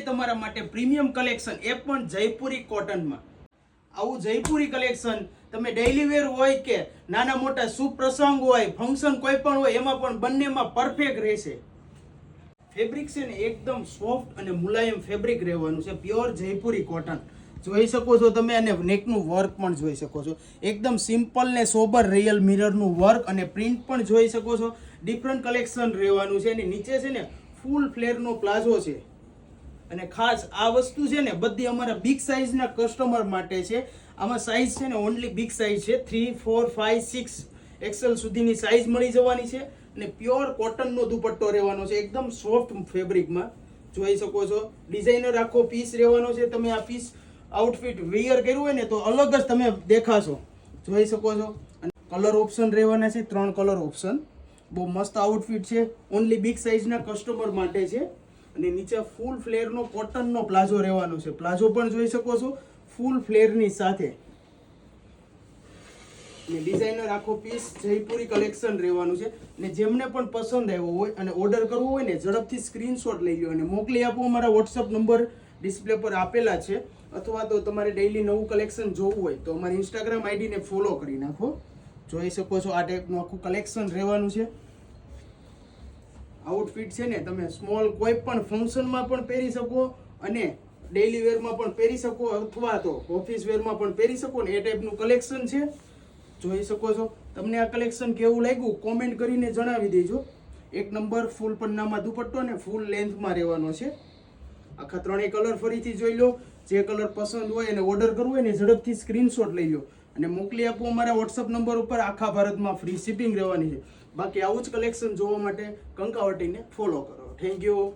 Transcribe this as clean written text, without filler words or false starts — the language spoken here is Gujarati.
તમારા માટે પ્રીમિયમ કલેક્શન એ પણ જયપુરી કોટનમાં. આવું જયપુરી કલેક્શન તમે ડેઈલી વેર હોય કે નાના મોટા શુભ પ્રસંગ હોય, ફંક્શન કોઈ પણ હોય, એમાં પણ બંનેમાં પરફેક્ટ રહેશે. ફેબ્રિક છે ને એકદમ સોફ્ટ અને મુલાયમ ફેબ્રિક રહેવાનું છે, પ્યોર જયપુરી કોટન. જોઈ શકો છો તમે, અને નેકનું વર્ક પણ જોઈ શકો છો. એકદમ સિમ્પલ ને સોબર રિયલ મિરરનું વર્ક અને પ્રિન્ટ પણ જોઈ શકો છો. ડિફરન્ટ કલેક્શન રહેવાનું છે. અને નીચે છે ને ફૂલ ફ્લેરનો પ્લાઝો છે. અને ખાસ આ વસ્તુ છે ને બધી અમારા બિગ સાઇઝના કસ્ટમર માટે છે. આમાં સાઇઝ છે ને ઓનલી બિગ સાઇઝ છે, 3, 4, 5, 6 એક્સેલ સુધીની સાઇઝ મળી જવાની છે. અને પ્યોર કોટનનો દુપટ્ટો રહેવાનો છે, એકદમ સોફ્ટ ફેબ્રિકમાં જોઈ શકો છો. ડિઝાઇનર આખો પીસ રહેવાનો છે. તમે આ પીસ આઉટફિટ વેયર કર્યું હોય ને તો અલગ જ તમે દેખાશો, જોઈ શકો છો. અને કલર ઓપ્શન રહેવાના છે, 3 કલર ઓપ્શન. બહુ મસ્ત આઉટફિટ છે, ઓનલી બિગ સાઇઝના કસ્ટમર માટે છે. અને નીચે ફૂલ ફ્લેરનો કોટનનો પ્લાઝો રહેવાનો છે. પ્લાઝો પણ જોઈ શકો છો ફૂલ ફ્લેરની સાથે. અને ડિઝાઇનર આખો પીસ જયપુરી કલેક્શન રહેવાનું છે. અને જેમને પણ પસંદ આવ્યો હોય અને ઓર્ડર કરવો હોય ને ઝડપથી સ્ક્રીનશોટ લઈ લો અને મોકલી આપો. અમારા વોટ્સઅપ નંબર ડિસ્પ્લે પર આપેલા છે. અથવા તો તમારે ડેઈલી નવું કલેક્શન જોવું હોય તો અમારી ઇન્સ્ટાગ્રામ આઈડીને ફોલો કરી નાખો. જોઈ શકો છો આ ટાઈપનું આખું કલેક્શન રહેવાનું છે. આઉટફિટ છે ને તમે સ્મોલ કોઈ પણ ફંક્શનમાં પણ પહેરી શકો અને ડેઈલી વેરમાં પણ પહેરી શકો, અથવા તો ઓફિસ વેરમાં પણ પહેરી શકો ને એ ટાઈપનું કલેક્શન છે. જોઈ શકો છો. તમને આ કલેક્શન કેવું લાગ્યું કોમેન્ટ કરીને જણાવી દેજો. એક નંબર ફૂલ પન્નામાં દુપટ્ટો ને ફૂલ લેન્થમાં રહેવાનો છે. આખા 3 કલર ફરીથી જોઈ લો. જે કલર પસંદ હોય અને ઓર્ડર કરવું હોય ને ઝડપથી સ્ક્રીનશોટ લઈ લો અને મોકલી આપો. અમારા વોટ્સઅપ નંબર ઉપર આખા ભારતમાં ફ્રી શિપિંગ રહેવાની છે. બાકી આવું જ કલેક્શન જોવા માટે કંકાવટીને ફોલો કરો. Thank you.